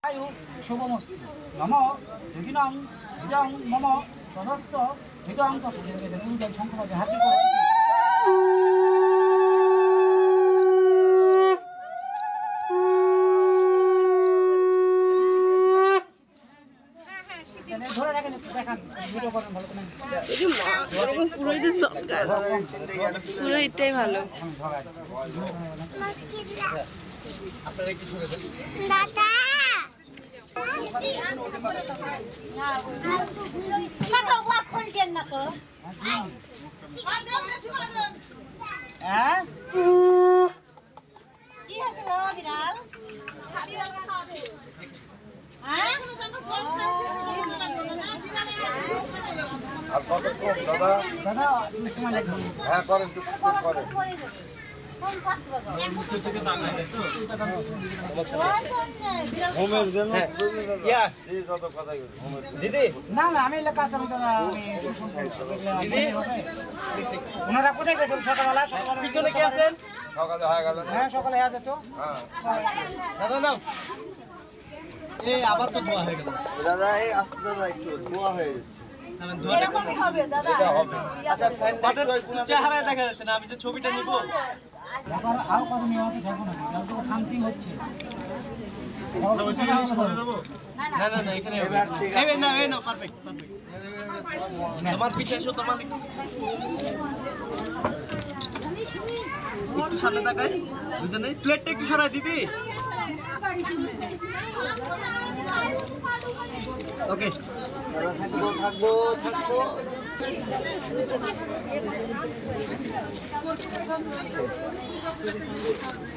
আয়ু শুভমস্তু নম যোগিনাং হৃদং মম তদস্ত হৃদং তৎ শঙ্কর হাতি ধরে রাখেন একটু দেখান ভিডিও করেন ভালো করে পুরো এটাই ভালো আপনারা একটু শুনে দেন দাদা সকাল ওয়া খুলছেন না তো হ্যাঁ কি হয়েছিল বিড়াল হ্যাঁ আর কতক্ষণ দাদা? দাদা তুমি সময় লাগবে হ্যাঁ করেন, টুকটুক করেন। হোমের জন্য যে যত কথাই বলি, হোমের জন্য। দিদি না না আমি এলাকা আছে আমি দাদা আমি ওনারা কোথায় গেছেন সকালবেলা সকালবেলা পিছনে কে আছেন? সকালে হয়ে গেল না? হ্যাঁ সকালে হয়ে যেত হ্যাঁ। দাদা নাও এই আবার তো ধোয়া হয়ে গেল দাদা এই আস্তে দাদা একটু ধোয়া হয়ে যাচ্ছে। এরকমই হবে দাদা এটা হবে। আচ্ছা ফ্যানটা আমাদের চেহারায় দেখা যাচ্ছে না, আমি যে ছবিটা নিব ব্যাপার আরো কত নিয়ে আছে দেখো না যত শান্তি হচ্ছে না না না এখানে হবে। এবার ঠিক আছে। এই না এই না পারফেক্ট পারফেক্ট তোমার পিছে এসো তোমার একটু সামনে তাকাই দুজনে প্লেটটা একটু সরাই দিদি ওকে দাদা থাকবো থাকবো থাকবো।